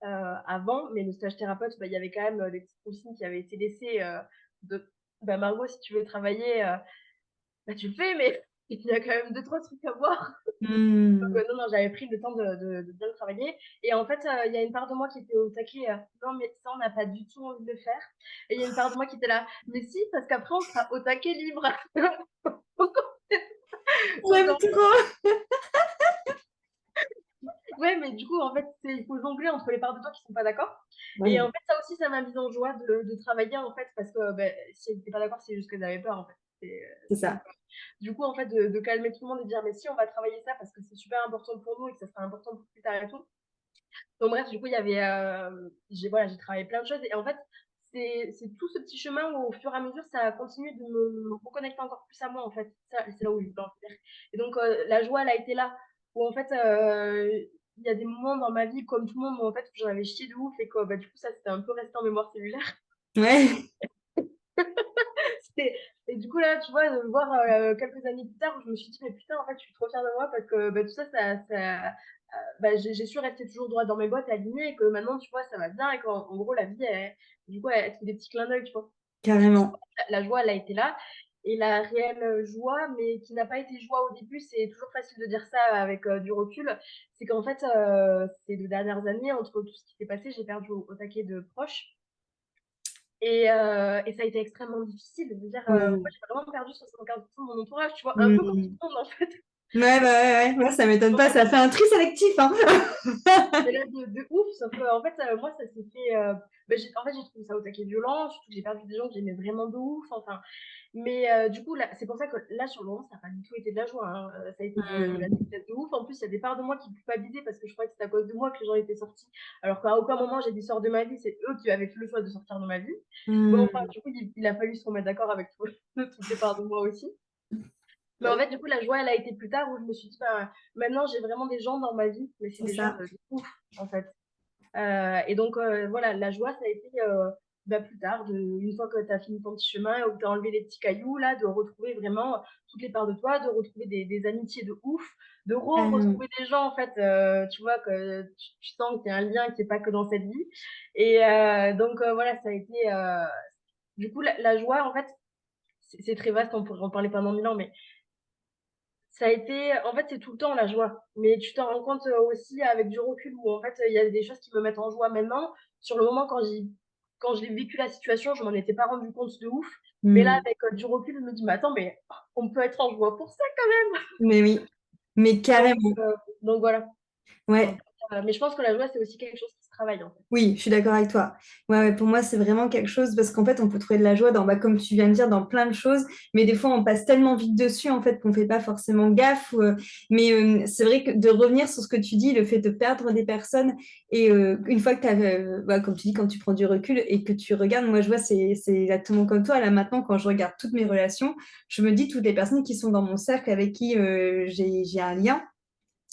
avant, mais le stage thérapeute, bah, il y avait quand même, des petites consignes qui avaient été laissées, de: «Bah, Margot, si tu veux travailler, bah, tu le fais, mais il y a quand même 2-3 trucs à voir». Donc, Mm. non, non, j'avais pris le temps de bien le travailler, et en fait, il y a une part de moi qui était au taquet, «Non, mais ça, on n'a pas du tout envie de le faire», et il y a une part de moi qui était là: «Mais si, parce qu'après on sera au taquet libre». Donc J'aime en trop. Ouais, mais du coup, en fait, il faut jongler entre les parts de toi qui sont pas d'accord, et en Oui, fait, ça aussi, ça m'a mise en joie de travailler, en fait, parce que, beh, si elles étaient pas d'accord, c'est juste qu'elles avaient peur, en fait. c'est Donc, ça. du coup, en fait, de calmer tout le monde et de dire: «Mais si, on va travailler ça parce que c'est super important pour nous et que ça sera important pour plus tard et tout». Donc bref, du coup, il y avait, j'ai travaillé plein de choses, et en fait, c'est tout ce petit chemin où, au fur et à mesure, ça a continué de me reconnecter encore plus à moi, en fait. Ça, c'est là où je voulais en venir, et donc la joie, elle a été là, où en fait, il y a des moments dans ma vie, comme tout le monde, où en fait, j'en avais chié de ouf et que, bah, du coup, ça, c'était un peu resté en mémoire cellulaire. Ouais, C'était Et du coup, là, tu vois, de me voir, quelques années plus tard, où je me suis dit: «Mais putain, en fait, je suis trop fière de moi parce que, bah, tout ça, bah, j'ai su rester toujours droite dans mes bottes, alignée, et que maintenant, tu vois, ça va bien, et qu'en gros, la vie, du coup, elle te fait des petits clins d'œil, tu vois?» Donc carrément. la joie, elle a été là, et la réelle, joie, mais qui n'a pas été joie au début, c'est toujours facile de dire ça avec, du recul, c'est qu'en fait, ces 2 dernières années, entre tout ce qui s'est passé, j'ai perdu au taquet de proches, et ça a été extrêmement difficile. Je veux dire, moi, Ouais. j'ai vraiment perdu 75 de mon entourage, tu vois? Un peu comme tout Mmh. le monde, en fait. Ouais, bah, ouais, ouais, ouais, ça m'étonne pas, ça fait un tri sélectif, hein. Mais là, de ouf, sauf qu'en fait, moi, ça s'est fait, bah, j'ai trouvé ça au taquet violent, surtout que j'ai perdu des gens que j'aimais vraiment de ouf, enfin, mais du coup, là, c'est pour ça que là, sur le moment, ça a pas du tout été de la joie, hein, ça a été de la Mmh. tristesse de ouf. En plus, il y a des parts de moi qui culpabilisaient parce que je croyais que c'était à cause de moi que les gens étaient sortis, alors qu'à aucun moment j'ai dit: «Sors de ma vie», c'est eux qui avaient fait le choix de sortir de ma vie. Bon, enfin, Mmh. du coup, il a fallu se remettre d'accord avec toutes les parts de moi aussi. Mais en fait, du coup, la joie, elle a été plus tard où je me suis dit, bah, maintenant, j'ai vraiment des gens dans ma vie, mais c'est C'est des gens ça. de ouf, en fait. Et donc, voilà, la joie, ça a été bah, plus tard, une fois que tu as fini ton petit chemin, où tu as enlevé les petits cailloux, là, de retrouver vraiment toutes les parts de toi, de retrouver des amitiés de ouf, de retrouver des gens, en fait, tu vois, que tu sens qu'il y a un lien qui n'est pas que dans cette vie. Et donc, voilà, ça a été. Du coup, la joie, en fait, c'est très vaste, on pourrait en parler pendant 1000 ans, mais ça a été, en fait, c'est tout le temps la joie. Mais tu t'en rends compte aussi avec du recul où, en fait, il y a des choses qui me mettent en joie maintenant. Sur le moment, quand je l'ai vécu la situation, je m'en étais pas rendu compte de ouf. Mais là, Mm. avec du recul, je me dis, mais attends, mais on peut être en joie pour ça quand même. Mais oui, mais Donc, carrément. euh, donc voilà. Ouais. Donc, mais je pense que la joie, c'est aussi quelque chose qui se travaille, en fait. Oui, je suis d'accord avec toi. Ouais, ouais, pour moi, c'est vraiment quelque chose parce qu'en fait, on peut trouver de la joie dans, bah, comme tu viens de dire, dans plein de choses, mais des fois, on passe tellement vite dessus en fait qu'on fait pas forcément gaffe. Mais c'est vrai que de revenir sur ce que tu dis, le fait de perdre des personnes et une fois que tu as, bah, comme tu dis, quand tu prends du recul et que tu regardes, moi, je vois, c'est exactement comme toi. Là, maintenant, quand je regarde toutes mes relations, je me dis toutes les personnes qui sont dans mon cercle avec qui j'ai un lien.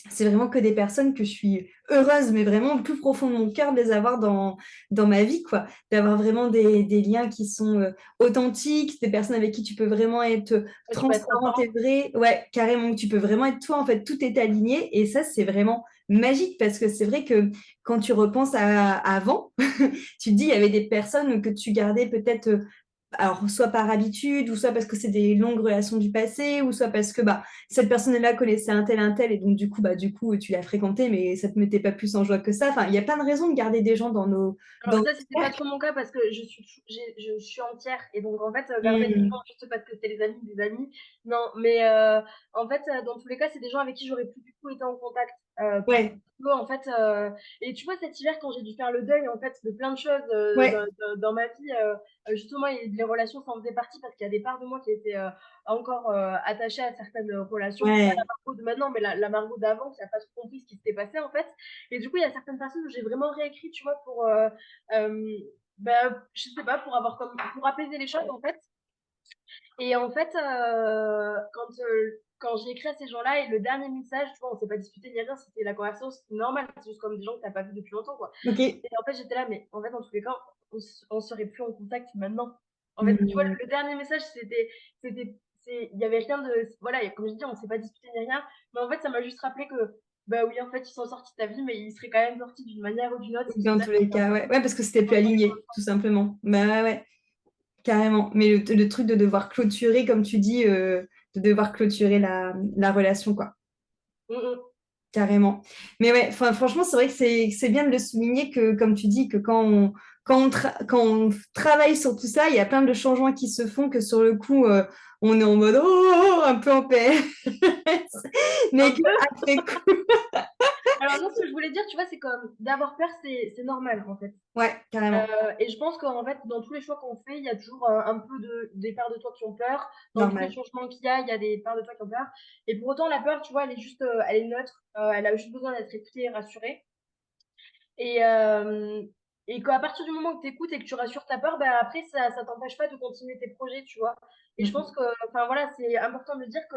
C'est vraiment que des personnes que je suis heureuse, mais vraiment au plus profond de mon cœur de les avoir dans ma vie, quoi. D'avoir vraiment des liens qui sont authentiques, des personnes avec qui tu peux vraiment être Tu peux être transparente transparent. et vraie. Ouais, carrément, tu peux vraiment être toi, en fait, tout est aligné. Et ça, c'est vraiment magique parce que c'est vrai que quand tu repenses à avant, tu te dis, il y avait des personnes que tu gardais peut-être alors soit par habitude, ou soit parce que c'est des longues relations du passé, ou soit parce que bah, cette personne-là connaissait un tel, et donc du coup tu l'as fréquenté, mais ça te mettait pas plus en joie que ça. Enfin, il y a plein de raisons de garder des gens Alors dans nos ça, c'était pas cercles. trop mon cas parce que je suis entière et donc en fait, garder des Hmm. gens juste parce que c'est les amis des amis, non. Mais en fait, dans tous les cas, c'est des gens avec qui j'aurais plus du tout été en contact. Ouais, En fait, et tu vois, cet hiver, quand j'ai dû faire le deuil en fait de plein de choses ouais, dans ma vie, justement, les relations s'en faisaient partie parce qu'il y a des parts de moi qui étaient encore attachées à certaines relations. Pas la ouais. Margot de maintenant, mais la Margot d'avant qui n'a pas trop compris ce qui s'était passé en fait. Et du coup, il y a certaines personnes où j'ai vraiment réécrit, tu vois, pour, je sais pas, pour apaiser les choses, en fait. Et en fait, quand j'ai écrit à ces gens-là, et le dernier message, tu vois, on s'est pas disputé ni rien, c'était la conversation, c'était normal, c'est juste comme des gens que t'as pas vu depuis longtemps, quoi. Ok. Et en fait, j'étais là, mais en fait, dans tous les cas, on serait plus en contact maintenant. En fait, tu vois, Hmm. le dernier message, il y avait rien de, voilà, et comme je dis, on s'est pas disputé ni rien, mais en fait, ça m'a juste rappelé que, bah oui, en fait, ils sont sortis de ta vie, mais ils seraient quand même sortis d'une manière ou d'une autre, si Dans jamais tous les cas, ouais. Ouais, parce que c'était plus aligné, tout simplement. Bah ouais, ouais, carrément. Mais le truc de devoir clôturer, comme tu dis, de devoir clôturer la relation, quoi. Mm, mm. Carrément. Mais ouais, franchement, c'est vrai que c'est bien de le souligner que, comme tu dis, que quand on travaille sur tout ça, il y a plein de changements qui se font que sur le coup, on est en mode oh, un peu en paix. Un Mais peu. qu'après coup, Alors non, ce que je voulais dire, tu vois, c'est comme d'avoir peur, c'est normal, en fait. ouais, carrément, Et je pense qu'en fait, dans tous les choix qu'on fait, il y a toujours un peu des parts de toi qui ont peur. Dans tous les normal. changements qu'il y a des parts de toi qui ont peur. Et pour autant, la peur, tu vois, elle est juste, elle est neutre. Elle a juste besoin d'être écoutée et rassurée. Et, et qu'à partir du moment où tu écoutes et que tu rassures ta peur, bah, après, ça t'empêche pas de continuer tes projets, tu vois. Et je pense Mm, que, enfin voilà, c'est important de dire que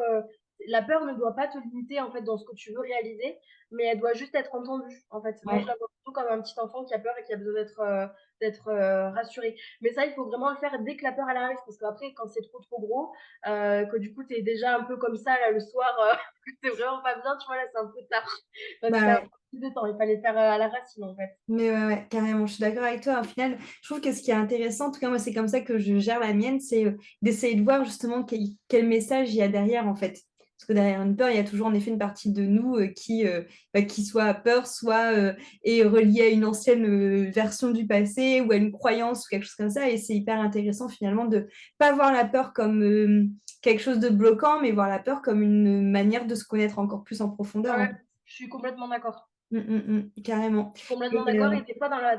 la peur ne doit pas te limiter en fait dans ce que tu veux réaliser, mais elle doit juste être entendue. En fait, moi je ouais, la vois plutôt comme un petit enfant qui a peur et qui a besoin d'être rassuré. Mais ça, il faut vraiment le faire dès que la peur elle arrive, parce qu'après, quand c'est trop gros, que du coup tu es déjà un peu comme ça là, le soir, que t'es vraiment pas bien, tu vois là, c'est un peu tard. Parce que bah ça va ouais. prendre plus de temps. Il fallait le faire à la racine en fait. Mais ouais, ouais, carrément, je suis d'accord avec toi. Au final, je trouve que ce qui est intéressant, en tout cas, moi, c'est comme ça que je gère la mienne, c'est d'essayer de voir justement quel message il y a derrière, en fait. Parce que derrière une peur, il y a toujours en effet une partie de nous qui soit a peur, soit est reliée à une ancienne version du passé ou à une croyance ou quelque chose comme ça. Et c'est hyper intéressant finalement de pas voir la peur comme quelque chose de bloquant, mais voir la peur comme une manière de se connaître encore plus en profondeur, en Ouais, fait. je suis complètement d'accord. Carrément. Je suis complètement Et, d'accord. Et des fois, dans la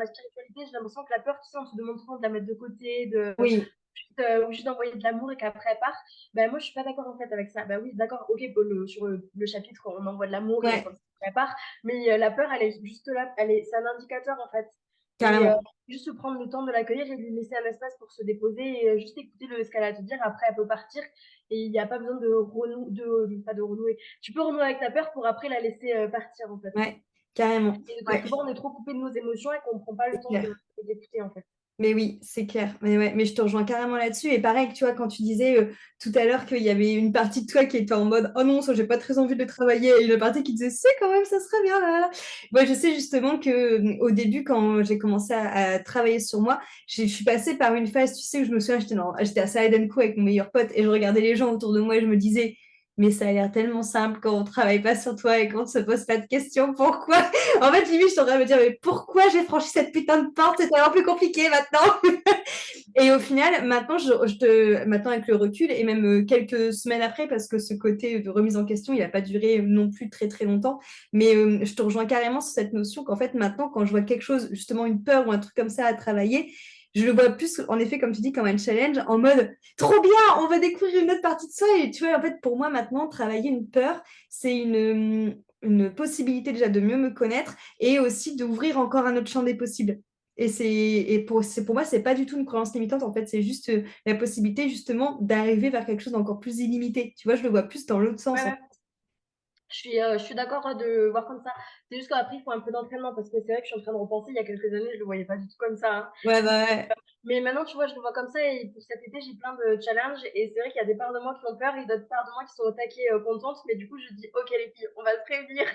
spiritualité, j'ai l'impression que la peur, tu sais, on te demande souvent de la mettre de côté, oui. ou juste d'envoyer de l'amour et qu'après elle part. Ben, moi, je suis pas d'accord en fait avec ça. Ben oui, d'accord, ok, sur le chapitre, on envoie de l'amour et Ouais, comme ça, elle part. Mais la peur, elle est juste là. C'est un indicateur en fait. et carrément. juste se prendre le temps de l'accueillir et lui laisser un espace pour se déposer et juste écouter ce qu'elle a à te dire. Après, elle peut partir et il y a pas besoin de pas de renouer. Tu peux renouer avec ta peur pour après la laisser, partir, en fait. Ouais, carrément. Et Ouais, quelquefois, on est trop coupé de nos émotions et qu'on prend pas le c'est temps clair. d'écouter, en fait. Mais oui, c'est clair. Mais ouais, mais je te rejoins carrément là-dessus. Et pareil, tu vois, quand tu disais tout à l'heure qu'il y avait une partie de toi qui était en mode oh non, ça, j'ai pas très envie de le travailler, et une partie qui disait c'est quand même, ça serait bien. Là, là, là. Moi, je sais justement que au début, quand j'ai commencé à travailler sur moi, je suis passée par une phase, tu sais, où je me souviens, j'étais à Salad Co avec mon meilleur pote et je regardais les gens autour de moi et je me disais, mais ça a l'air tellement simple quand on travaille pas sur toi et qu'on se pose pas de questions. Pourquoi? En fait, limite, je suis en train de me dire, mais pourquoi j'ai franchi cette putain de porte? C'est tellement plus compliqué maintenant. Et au final, maintenant, maintenant avec le recul, et même quelques semaines après, parce que ce côté de remise en question, il n'a pas duré non plus très très longtemps, mais je te rejoins carrément sur cette notion qu'en fait, maintenant, quand je vois quelque chose, justement une peur ou un truc comme ça à travailler, je le vois plus, en effet, comme tu dis, comme un challenge, en mode trop bien, on va découvrir une autre partie de soi. Et tu vois, en fait, pour moi, maintenant, travailler une peur, c'est une possibilité déjà de mieux me connaître et aussi d'ouvrir encore un autre champ des possibles. Pour moi, c'est pas du tout une croyance limitante. En fait, c'est juste la possibilité justement d'arriver vers quelque chose d'encore plus illimité. Tu vois, je le vois plus dans l'autre Ouais, sens. ouais. Je suis d'accord de voir comme ça. C'est juste qu'après, il faut un peu d'entraînement parce que c'est vrai que je suis en train de repenser, il y a quelques années, je le voyais pas du tout comme ça, hein. Ouais, bah ouais. Mais maintenant, tu vois, je le vois comme ça et pour cet été, j'ai plein de challenges et c'est vrai qu'il y a des parts de moi qui ont peur et d'autres parts de moi qui sont au taquet, contentes. Mais du coup, je dis: «OK les filles, on va se réunir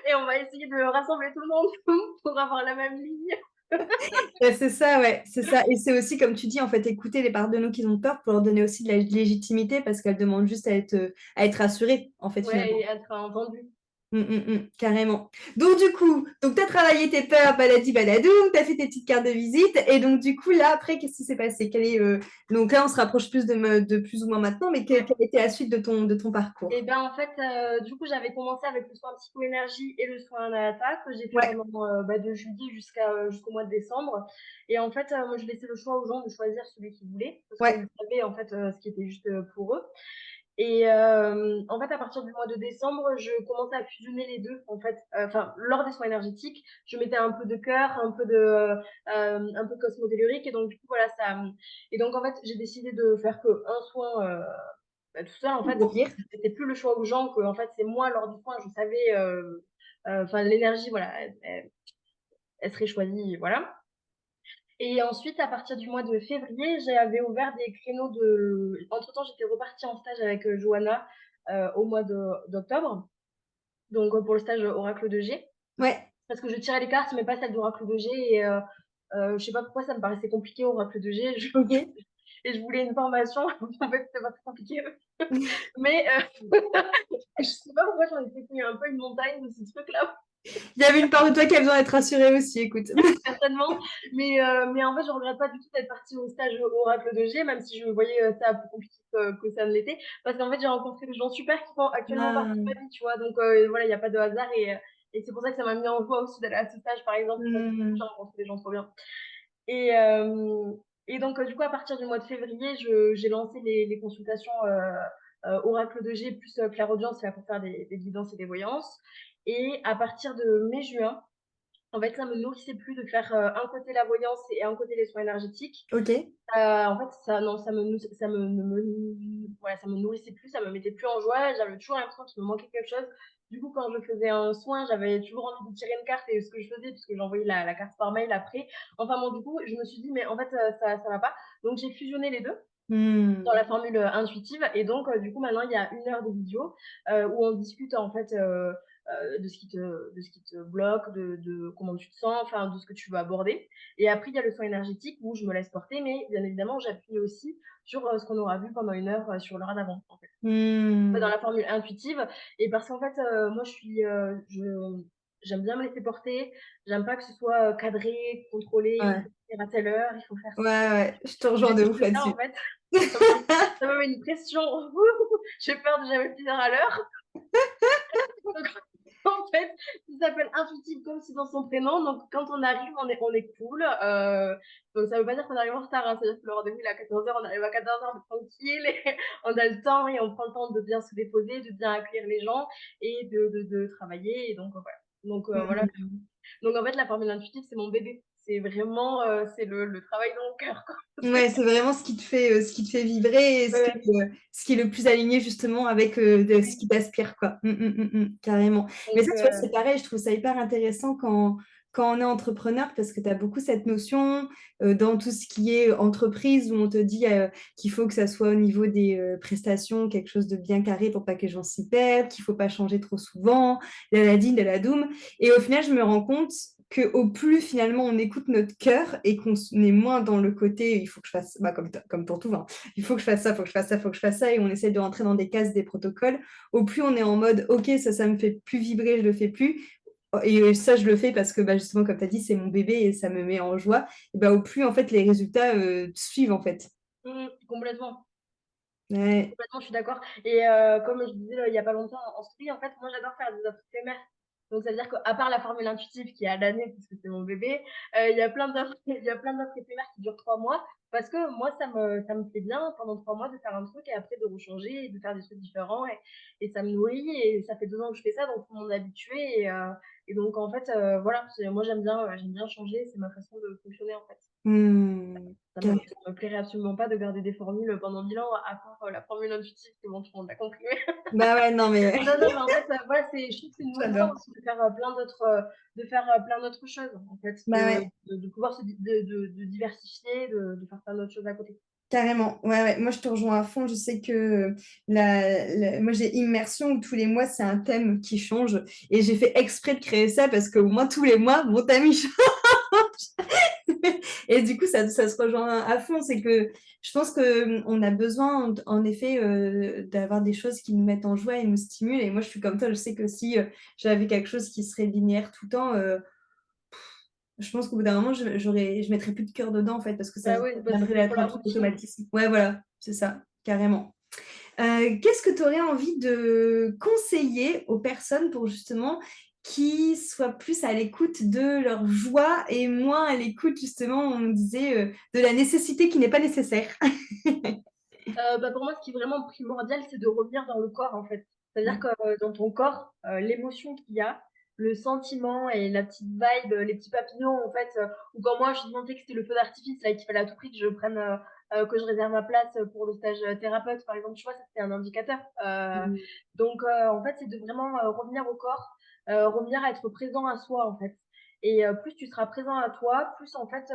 et on va essayer de rassembler tout le monde pour avoir la même ligne». C'est ça, ouais, c'est ça. Et c'est aussi, comme tu dis, en fait, écouter les parts de nous qui ont peur pour leur donner aussi de la légitimité parce qu'elles demandent juste à être rassurées, en fait, Ouais, finalement. et être entendue. Carrément. Donc du coup, tu as travaillé tes peurs, baladi baladoum, tu as fait tes petites cartes de visite, et donc du coup, là, après, qu'est-ce qui s'est passé? Donc là, on se rapproche plus de plus ou moins maintenant, mais Ouais. quelle était la suite de ton Et parcours? ben, en fait, du coup, j'avais commencé avec le soin psycho-énergie et le soin Anahata que j'ai fait Ouais, pendant, de juillet jusqu'au mois de décembre et en fait, moi, je laissais le choix aux gens de choisir celui qu'ils voulaient parce ouais, qu'ils savaient, en fait, ce qui était juste, pour eux et en fait, à partir du mois de décembre, je commençais à fusionner les 2 en fait, enfin, lors des soins énergétiques, je mettais un peu de cœur, un peu de cosmotellurique et donc du coup, voilà, et donc en fait, j'ai décidé de faire qu'un soin, tout seul, en pour fait, revenir. c'était plus le choix aux gens que, en fait, c'est moi lors du soin, je savais, enfin l'énergie, voilà, elle serait choisie, voilà. Et ensuite, à partir du mois de février, j'avais ouvert des créneaux entre-temps, j'étais repartie en stage avec Johanna au mois d'octobre, donc pour le stage Oracle de G, Ouais, parce que je tirais les cartes, mais pas celles d'Oracle de G, et je sais pas pourquoi ça me paraissait compliqué Oracle de G, ok. et je voulais une formation, en fait, c'était pas très compliqué, mais je sais pas pourquoi j'en ai fait un peu une montagne de ce truc-là. Il y avait une part de toi qui a besoin d'être rassurée aussi, écoute. Certainement, mais en fait, je regrette pas du tout d'être partie au stage Oracle de G, même si je voyais ça plus compliqué que ça ne l'était, parce qu'en fait, j'ai rencontré des gens super qui font actuellement partie de Ah, ma vie, tu vois, donc voilà, il n'y a pas de hasard et c'est pour ça que ça m'a mis en joie aussi d'aller à ce stage, par exemple, parce que j'ai hmm, rencontré des gens trop bien. Et, et donc, du coup, à partir du mois de février, j'ai lancé les consultations Oracle de G plus clairaudience là, pour faire des guidances et des voyances. Et à partir de mai-juin, en fait, ça me nourrissait plus de faire un côté la voyance et un côté les soins énergétiques. ok. En fait, ça, non, voilà, ça me nourrissait plus, ça me mettait plus en joie. J'avais toujours l'impression qu'il me manquait quelque chose. Du coup, quand je faisais un soin, j'avais toujours envie de tirer une carte et ce que je faisais, puisque j'envoyais la carte par mail après. Enfin bon, du coup, je me suis dit, mais en fait, ça va pas. Donc, j'ai fusionné les deux dans Hmm, la formule intuitive. Et donc, du coup, maintenant, il y a 1 heure de vidéo où on discute en fait de ce qui te bloque, de comment tu te sens, enfin, de ce que tu veux aborder. Et après, il y a le soin énergétique où je me laisse porter, mais bien évidemment, j'appuie aussi sur ce qu'on aura vu pendant 1 heure sur l'heure d'avant, en fait. Dans hmm. la formule intuitive. Et parce qu'en fait, moi, j'aime bien me laisser porter. J'aime pas que ce soit cadré, contrôlé. Il Ouais, faut faire à telle heure, il faut faire ouais, ci. ouais, je te Je rejoins de déteste ouf ça, en là-dessus. fait. Ça me met, ça me met une pression. J'ai peur de jamais finir à l'heure. Donc, en fait, ça s'appelle intuitive comme c'est dans son prénom. Donc, quand on arrive, on est cool. Donc, ça veut pas dire qu'on arrive en retard, hein. C'est-à-dire que le rendez-vous il est à 14h, on arrive à 14h tranquille. Et on a le temps et on prend le temps de bien se déposer, de bien accueillir les gens et de travailler. Et donc, voilà. Donc, voilà. Hmm. Donc, en fait, la formule intuitive, c'est mon bébé. c'est vraiment, c'est le travail de mon cœur, quoi. Ouais, c'est vraiment ce qui te fait vibrer et Ouais, ouais, ce qui est le plus aligné justement avec, de ce oui, qui t'aspire, quoi. Carrément. Mais donc ça, tu vois, c'est pareil, je trouve ça hyper intéressant quand on est entrepreneur parce que tu as beaucoup cette notion, dans tout ce qui est entreprise où on te dit, qu'il faut que ça soit au niveau des, prestations, quelque chose de bien carré pour pas que les gens s'y perdent, qu'il faut pas changer trop souvent, la la doum et au final, je me rends compte qu'au plus finalement on écoute notre cœur et qu'on est moins dans le côté il faut que je fasse, bah, comme pour tout, hein, il faut que je fasse ça, il faut que je fasse ça, il faut que je fasse ça, et on essaie de rentrer dans des cases, des protocoles, au plus on est en mode ok, ça me fait plus vibrer, je le fais plus. Et ça, je le fais parce que bah, justement, comme tu as dit, c'est mon bébé et ça me met en joie. Et bah, au plus, en fait, les résultats suivent, en fait. complètement. Ouais. Complètement, je suis d'accord et comme je disais, il y a pas longtemps en story, en fait, moi, j'adore faire des offres éphémères. Donc ça veut dire qu'à part la formule intuitive qui est à l'année puisque c'est mon bébé, il y a plein d'offres il y a plein d'offres éphémères qui durent 3 mois parce que moi, ça me fait bien pendant 3 mois de faire un truc et après de rechanger et de faire des trucs différents et ça me nourrit et ça fait 2 ans que je fais ça, donc tout le monde est habitué et donc en fait, voilà, moi, j'aime bien changer, c'est ma façon de fonctionner, en fait. Hmm. Ça me plairait absolument pas de garder des formules pendant 1000 ans, à part, la formule intuitive que bon, tout le monde a compris. Bah ouais, non, mais Non, non, mais en fait, voilà, je trouve que c'est nourrissant j'adore. aussi de faire, plein d'autres choses, en fait, Bah ouais. de pouvoir se di de diversifier, de faire plein d'autres choses à côté. Carrément, ouais, ouais. Moi, je te rejoins à fond. Je sais que moi, j'ai Immersion où tous les mois, c'est un thème qui change. Et j'ai fait exprès de créer ça parce qu'au moins tous les mois, mon thème, il change. Et du coup, ça se rejoint à fond. C'est que je pense qu'on a besoin, en effet, d'avoir des choses qui nous mettent en joie et nous stimulent. Et moi, je suis comme toi. Je sais que si j'avais quelque chose qui serait linéaire tout le temps, je pense qu'au bout d'un moment, je mettrais plus de cœur dedans, en fait, parce que ça Bah oui, bah, ce viendrait serait trop d'être un la truc routine. automatisme. Ouais, voilà, c'est ça, carrément. Qu'est-ce que tu aurais envie de conseiller aux personnes pour justement qui soient plus à l'écoute de leur joie et moins à l'écoute, justement, on disait, de la nécessité qui n'est pas nécessaire? Bah, pour moi, ce qui est vraiment primordial, c'est de revenir dans le corps, en fait. C'est-à-dire Ouais. que, dans ton corps, l'émotion qu'il y a, le sentiment et la petite vibe, les petits papillons, en fait, ou quand moi, je sentais que c'était le feu d'artifice, là, et qu'il fallait à tout prix que je prenne, que je réserve ma place, pour le stage, thérapeute, par exemple, tu vois? Ça, c'était un indicateur. Mmh. Donc, en fait, c'est de vraiment, revenir au corps, revenir à être présent à soi, en fait et plus tu seras présent à toi, plus, en fait,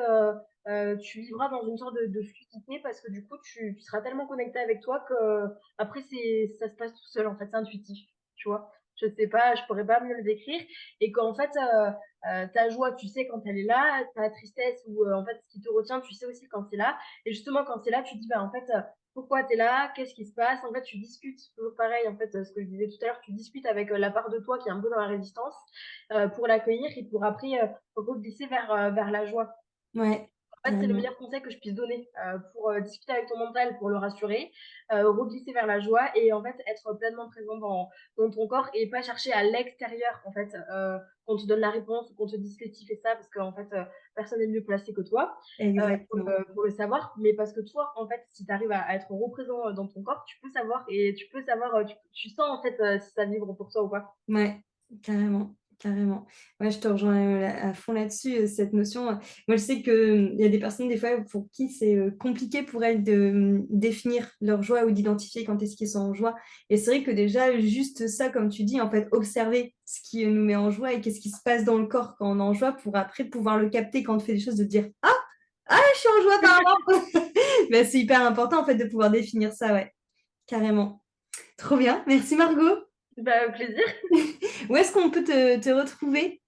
tu vivras dans une sorte de fluidité parce que du coup, tu seras tellement connecté avec toi que après ça se passe tout seul, en fait, c'est intuitif, tu vois? Je sais pas, je pourrais pas mieux le décrire et qu'en fait, ta joie, tu sais quand elle est là, ta tristesse ou en fait, ce qui te retient, tu sais aussi quand c'est là et justement quand c'est là, tu te dis: «Bah, en fait, pourquoi tu es là? Qu'est-ce qui se passe?» En fait, tu discutes, toujours pareil, en fait, ce que je disais tout à l'heure, tu discutes avec, la part de toi qui est un peu dans la résistance, pour l'accueillir et pour après, reglisser vers la joie. Ouais, En fait, c'est le carrément. meilleur conseil que je puisse donner, pour, discuter avec ton mental, pour le rassurer, reglisser vers la joie et en fait, être pleinement présent dans ton corps et pas chercher à l'extérieur, en fait, qu'on te donne la réponse ou qu'on te dise: «Fais ci, fais ça», parce qu'en fait, personne n'est mieux placé que toi, Exactement. pour le savoir. Mais parce que toi, en fait, si tu arrives à être représent, dans ton corps, tu peux savoir et tu peux savoir, tu sens, en fait, si ça vibre pour toi ou pas. Ouais, carrément, carrément. Ouais, je te rejoins, à fond là-dessus, cette notion, moi, je sais qu'il y a des personnes, des fois, pour qui c'est, compliqué pour elles de, définir leur joie ou d'identifier quand est-ce qu'ils sont en joie et c'est vrai que déjà, juste ça, comme tu dis, en fait, observer ce qui, nous met en joie et qu'est-ce qui se passe dans le corps quand on est en joie pour après pouvoir le capter quand on fait des choses, de dire: «Ah! Ah, je suis en joie par rapport!» Bah, c'est hyper important, en fait, de pouvoir définir ça, ouais, carrément. Trop bien, merci Margot. Bah, plaisir. Où est-ce qu'on peut te retrouver?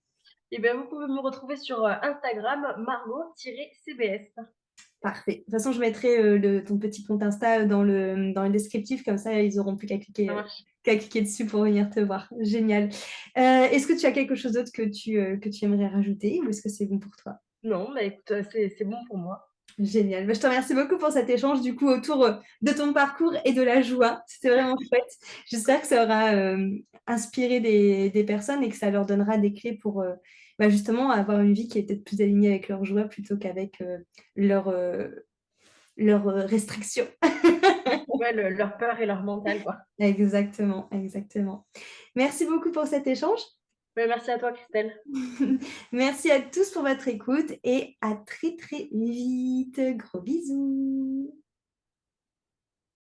Et ben, vous pouvez me retrouver sur, Instagram, margot-cbs. Parfait. De toute façon, je mettrai, ton petit compte Insta dans le descriptif, comme ça, ils auront plus Ça marche. qu'à cliquer dessus pour venir te voir. Génial. Est-ce que tu as quelque chose d'autre que tu aimerais rajouter ou est-ce que c'est bon pour toi? Non, bah, écoute, c'est bon pour moi. Génial. Bah, je te remercie beaucoup pour cet échange, du coup, autour, de ton parcours et de la joie. C'était vraiment chouette. J'espère que ça aura, inspiré des personnes et que ça leur donnera des clés pour, bah, justement avoir une vie qui est peut-être plus alignée avec leur joie plutôt qu'avec, leurs, restrictions. Ouais, leur peur et leur mental, quoi. Exactement, exactement. Merci beaucoup pour cet échange. Merci à toi, Christelle. Merci à tous pour votre écoute et à très très vite. Gros bisous.